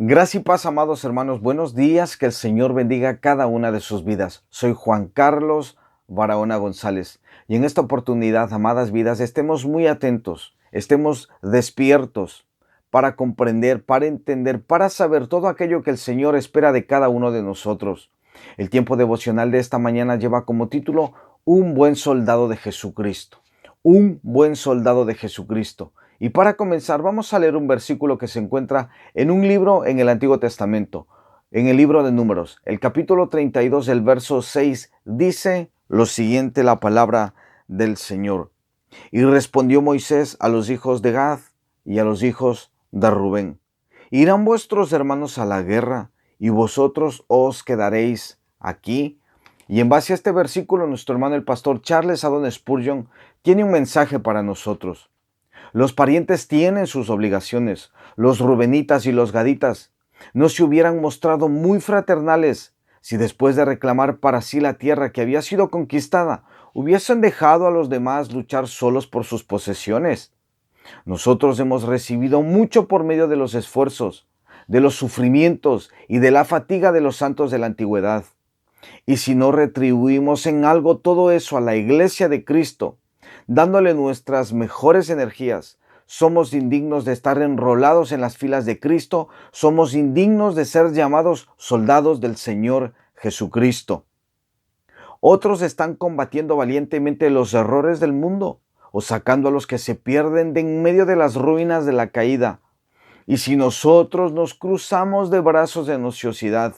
Gracia y paz, amados hermanos. Buenos días, que el Señor bendiga cada una de sus vidas. Soy Juan Carlos Barahona González y en esta oportunidad, amadas vidas, estemos muy atentos, estemos despiertos para comprender, para entender, para saber todo aquello que el Señor espera de cada uno de nosotros. El tiempo devocional de esta mañana lleva como título Un buen soldado de Jesucristo. Un buen soldado de Jesucristo. Y para comenzar, vamos a leer un versículo que se encuentra en un libro en el Antiguo Testamento, en el libro de Números. El capítulo 32, el verso 6, dice lo siguiente, la palabra del Señor. Y respondió Moisés a los hijos de Gad y a los hijos de Rubén: ¿Irán vuestros hermanos a la guerra y vosotros os quedaréis aquí? Y en base a este versículo, nuestro hermano el pastor Charles Haddon Spurgeon tiene un mensaje para nosotros. Los parientes tienen sus obligaciones. Los rubenitas y los gaditas no se hubieran mostrado muy fraternales si después de reclamar para sí la tierra que había sido conquistada, hubiesen dejado a los demás luchar solos por sus posesiones. Nosotros hemos recibido mucho por medio de los esfuerzos, de los sufrimientos y de la fatiga de los santos de la antigüedad. Y si no retribuimos en algo todo eso a la iglesia de Cristo, dándole nuestras mejores energías, somos indignos de estar enrolados en las filas de Cristo, somos indignos de ser llamados soldados del Señor Jesucristo. Otros están combatiendo valientemente los errores del mundo o sacando a los que se pierden de en medio de las ruinas de la caída. Y si nosotros nos cruzamos de brazos en ociosidad,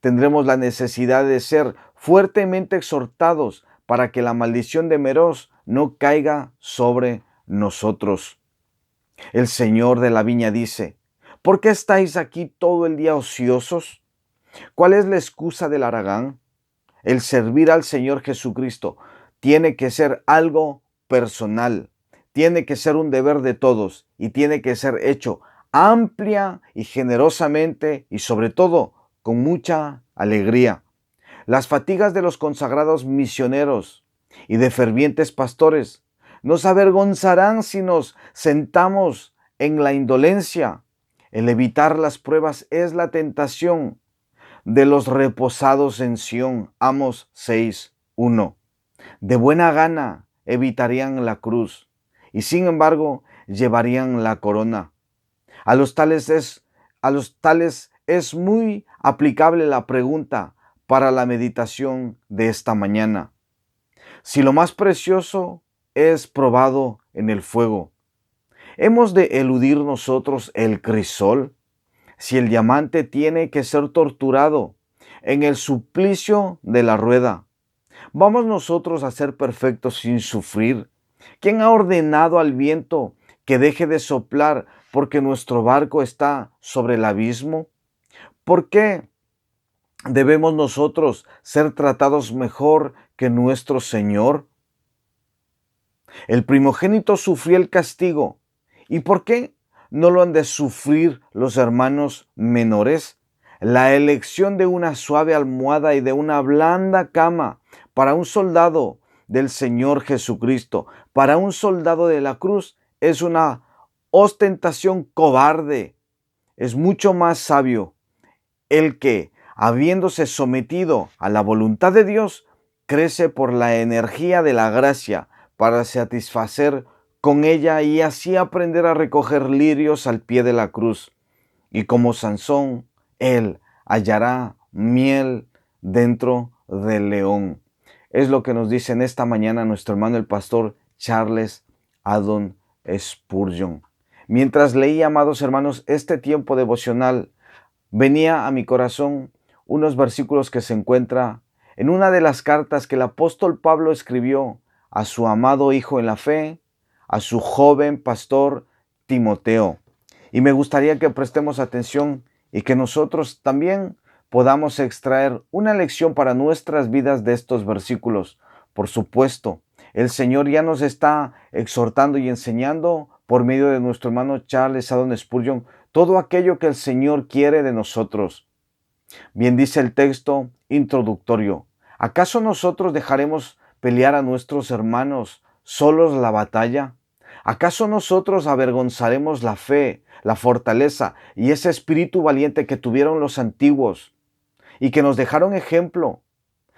tendremos la necesidad de ser fuertemente exhortados para que la maldición de Meroz no caiga sobre nosotros. El Señor de la viña dice: ¿por qué estáis aquí todo el día ociosos? ¿Cuál es la excusa del haragán? El servir al Señor Jesucristo tiene que ser algo personal, tiene que ser un deber de todos y tiene que ser hecho amplia y generosamente y sobre todo con mucha alegría. Las fatigas de los consagrados misioneros y de fervientes pastores nos avergonzarán si nos sentamos en la indolencia. El evitar las pruebas es la tentación de los reposados en Sión. Amos 6:1. De buena gana evitarían la cruz y sin embargo llevarían la corona. A los tales es muy aplicable la pregunta para la meditación de esta mañana. Si lo más precioso es probado en el fuego, ¿hemos de eludir nosotros el crisol? Si el diamante tiene que ser torturado en el suplicio de la rueda, ¿vamos nosotros a ser perfectos sin sufrir? ¿Quién ha ordenado al viento que deje de soplar porque nuestro barco está sobre el abismo? ¿Por qué debemos nosotros ser tratados mejor que nuestro Señor? El primogénito sufrió el castigo. ¿Y por qué no lo han de sufrir los hermanos menores? La elección de una suave almohada y de una blanda cama para un soldado del Señor Jesucristo, para un soldado de la cruz, es una ostentación cobarde. Es mucho más sabio el que, habiéndose sometido a la voluntad de Dios, crece por la energía de la gracia para satisfacer con ella y así aprender a recoger lirios al pie de la cruz. Y como Sansón, él hallará miel dentro del león. Es lo que nos dice en esta mañana nuestro hermano el pastor Charles Haddon Spurgeon. Mientras leía, amados hermanos, este tiempo devocional, venía a mi corazón unos versículos que se encuentran en una de las cartas que el apóstol Pablo escribió a su amado hijo en la fe, a su joven pastor Timoteo. Y me gustaría que prestemos atención y que nosotros también podamos extraer una lección para nuestras vidas de estos versículos. Por supuesto, el Señor ya nos está exhortando y enseñando por medio de nuestro hermano Charles Haddon Spurgeon todo aquello que el Señor quiere de nosotros. Bien dice el texto introductorio: ¿acaso nosotros dejaremos pelear a nuestros hermanos solos la batalla? ¿Acaso nosotros avergonzaremos la fe, la fortaleza y ese espíritu valiente que tuvieron los antiguos y que nos dejaron ejemplo,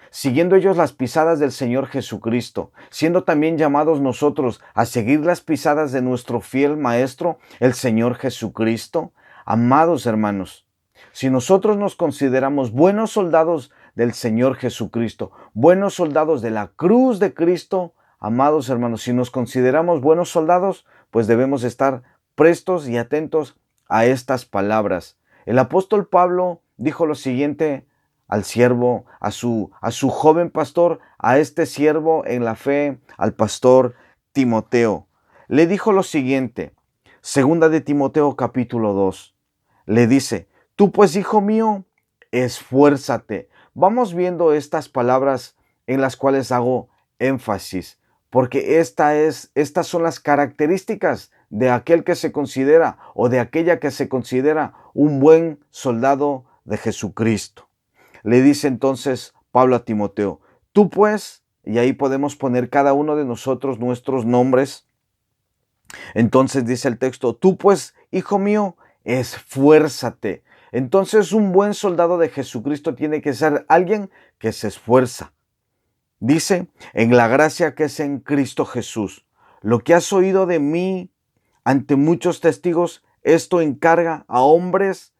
siguiendo ellos las pisadas del Señor Jesucristo, siendo también llamados nosotros a seguir las pisadas de nuestro fiel Maestro, el Señor Jesucristo? Amados hermanos, si nosotros nos consideramos buenos soldados del Señor Jesucristo, buenos soldados de la cruz de Cristo, amados hermanos, si nos consideramos buenos soldados, pues debemos estar prestos y atentos a estas palabras. El apóstol Pablo dijo lo siguiente al siervo, a su joven pastor, a este siervo en la fe, al pastor Timoteo. Le dijo lo siguiente, segunda de Timoteo capítulo 2. Le dice, tú pues, hijo mío, esfuérzate. Vamos viendo estas palabras en las cuales hago énfasis, porque estas son las características de aquel que se considera o de aquella que se considera un buen soldado de Jesucristo. Le dice entonces Pablo a Timoteo, tú pues, y ahí podemos poner cada uno de nosotros nuestros nombres. Entonces dice el texto, tú pues, hijo mío, esfuérzate. Entonces un buen soldado de Jesucristo tiene que ser alguien que se esfuerza. Dice, en la gracia que es en Cristo Jesús, lo que has oído de mí ante muchos testigos, esto encarga a hombres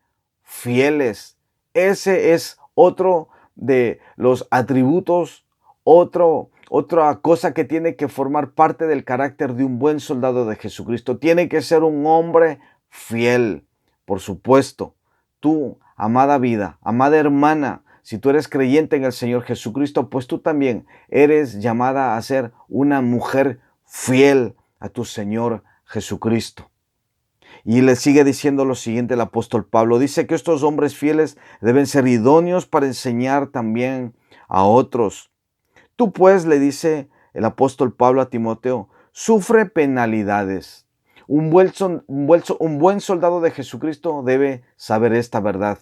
fieles. Ese es otro de los atributos, otra cosa que tiene que formar parte del carácter de un buen soldado de Jesucristo. Tiene que ser un hombre fiel. Por supuesto, tú, amada vida, amada hermana, si tú eres creyente en el Señor Jesucristo, pues tú también eres llamada a ser una mujer fiel a tu Señor Jesucristo. Y le sigue diciendo lo siguiente el apóstol Pablo. Dice que estos hombres fieles deben ser idóneos para enseñar también a otros. Tú pues, le dice el apóstol Pablo a Timoteo, sufre penalidades. Un buen soldado de Jesucristo debe saber esta verdad,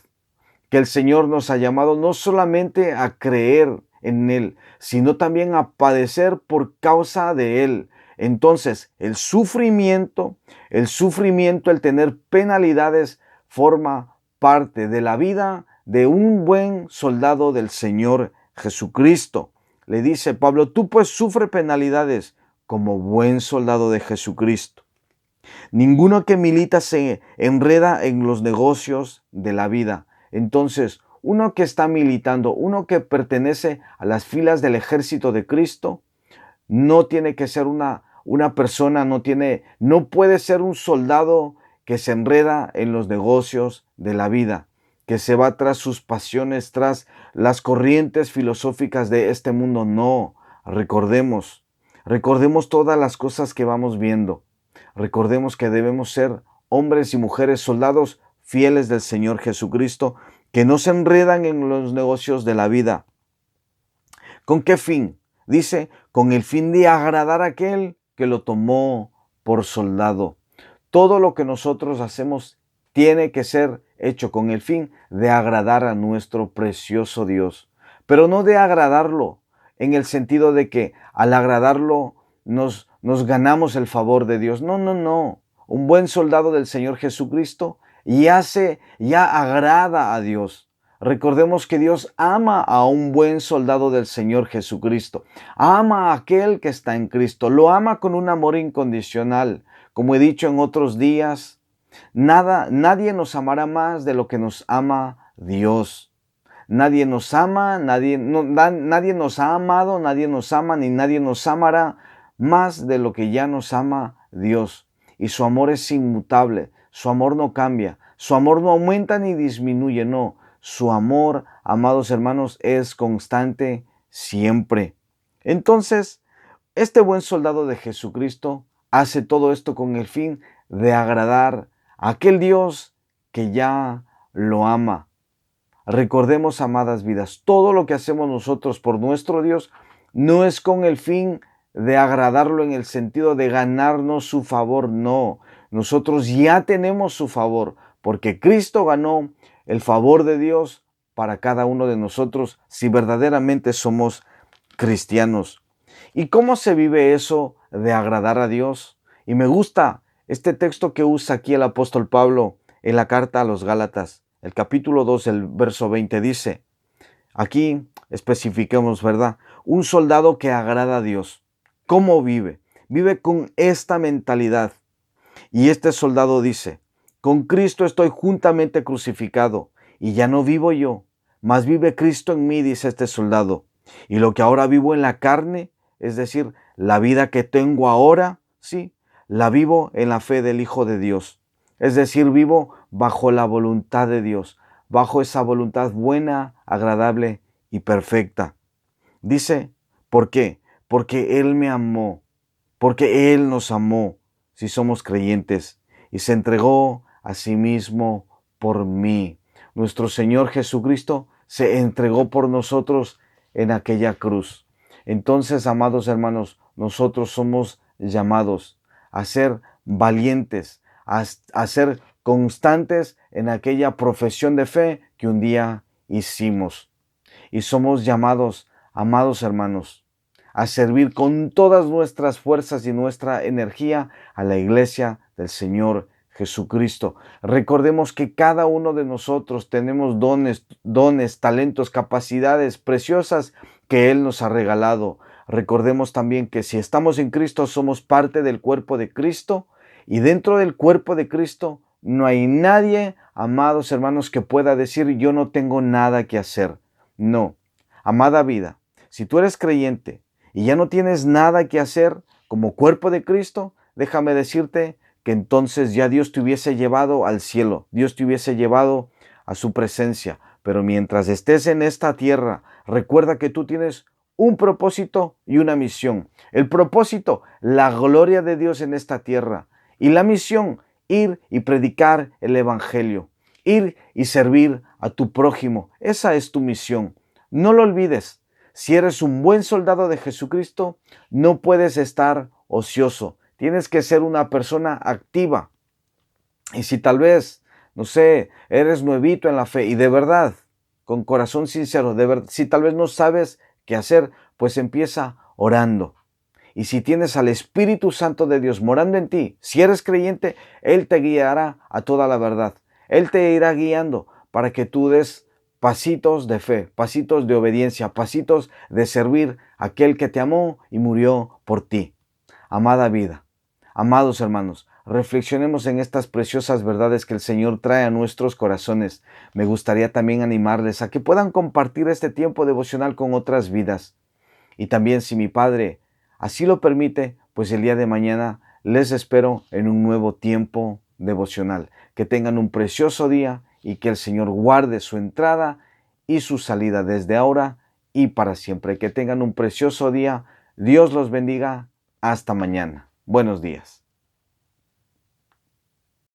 que el Señor nos ha llamado no solamente a creer en Él, sino también a padecer por causa de Él. Entonces, el sufrimiento, el tener penalidades, forma parte de la vida de un buen soldado del Señor Jesucristo. Le dice Pablo, tú pues sufre penalidades como buen soldado de Jesucristo. Ninguno que milita se enreda en los negocios de la vida. Entonces, uno que está militando, uno que pertenece a las filas del ejército de Cristo, no tiene que ser una persona, no puede ser un soldado que se enreda en los negocios de la vida, que se va tras sus pasiones, tras las corrientes filosóficas de este mundo. No, recordemos todas las cosas que vamos viendo. Recordemos que debemos ser hombres y mujeres, soldados fieles del Señor Jesucristo, que no se enredan en los negocios de la vida. ¿Con qué fin? Dice, con el fin de agradar a aquel que lo tomó por soldado. Todo lo que nosotros hacemos tiene que ser hecho con el fin de agradar a nuestro precioso Dios. Pero no de agradarlo en el sentido de que al agradarlo nos ganamos el favor de Dios. No, no, no. Un buen soldado del Señor Jesucristo ya agrada a Dios. Recordemos que Dios ama a un buen soldado del Señor Jesucristo. Ama a aquel que está en Cristo. Lo ama con un amor incondicional. Como he dicho en otros días, nadie nos amará más de lo que nos ama Dios. Nadie nos ama, nadie nos ha amado, nadie nos ama ni nadie nos amará más de lo que ya nos ama Dios. Y su amor es inmutable, su amor no cambia, su amor no aumenta ni disminuye, no. Su amor, amados hermanos, es constante siempre. Entonces, este buen soldado de Jesucristo hace todo esto con el fin de agradar a aquel Dios que ya lo ama. Recordemos, amadas vidas, todo lo que hacemos nosotros por nuestro Dios no es con el fin de agradarlo en el sentido de ganarnos su favor, no. Nosotros ya tenemos su favor, porque Cristo ganó el favor de Dios para cada uno de nosotros si verdaderamente somos cristianos. ¿Y cómo se vive eso de agradar a Dios? Y me gusta este texto que usa aquí el apóstol Pablo en la carta a los Gálatas. El capítulo 2, el verso 20 dice, aquí especificamos, ¿verdad? Un soldado que agrada a Dios. ¿Cómo vive? Vive con esta mentalidad. Y este soldado dice, con Cristo estoy juntamente crucificado, y ya no vivo yo, mas vive Cristo en mí, dice este soldado. Y lo que ahora vivo en la carne, es decir, la vida que tengo ahora, sí, la vivo en la fe del Hijo de Dios. Es decir, vivo bajo la voluntad de Dios, bajo esa voluntad buena, agradable y perfecta. Dice, ¿por qué? Porque Él me amó, porque Él nos amó, si somos creyentes, y se entregó a sí mismo por mí. Nuestro Señor Jesucristo se entregó por nosotros en aquella cruz. Entonces, amados hermanos, nosotros somos llamados a ser valientes, a ser constantes en aquella profesión de fe que un día hicimos. Y somos llamados, amados hermanos, a servir con todas nuestras fuerzas y nuestra energía a la iglesia del Señor Jesucristo. Recordemos que cada uno de nosotros tenemos dones, talentos, capacidades preciosas que Él nos ha regalado. Recordemos también que si estamos en Cristo somos parte del cuerpo de Cristo, y dentro del cuerpo de Cristo no hay nadie, amados hermanos, que pueda decir yo no tengo nada que hacer. No, amada vida, si tú eres creyente y ya no tienes nada que hacer como cuerpo de Cristo, déjame decirte que entonces ya Dios te hubiese llevado al cielo, Dios te hubiese llevado a su presencia. Pero mientras estés en esta tierra, recuerda que tú tienes un propósito y una misión. El propósito, la gloria de Dios en esta tierra. Y la misión, ir y predicar el Evangelio. Ir y servir a tu prójimo. Esa es tu misión. No lo olvides. Si eres un buen soldado de Jesucristo, no puedes estar ocioso. Tienes que ser una persona activa. Y si tal vez, no sé, eres nuevito en la fe y de verdad, con corazón sincero, de verdad, si tal vez no sabes qué hacer, pues empieza orando. Y si tienes al Espíritu Santo de Dios morando en ti, si eres creyente, Él te guiará a toda la verdad. Él te irá guiando para que tú des pasitos de fe, pasitos de obediencia, pasitos de servir a aquel que te amó y murió por ti. Amada vida, amados hermanos, reflexionemos en estas preciosas verdades que el Señor trae a nuestros corazones. Me gustaría también animarles a que puedan compartir este tiempo devocional con otras vidas. Y también, si mi Padre así lo permite, pues el día de mañana les espero en un nuevo tiempo devocional. Que tengan un precioso día y que el Señor guarde su entrada y su salida desde ahora y para siempre. Que tengan un precioso día. Dios los bendiga. Hasta mañana. Buenos días.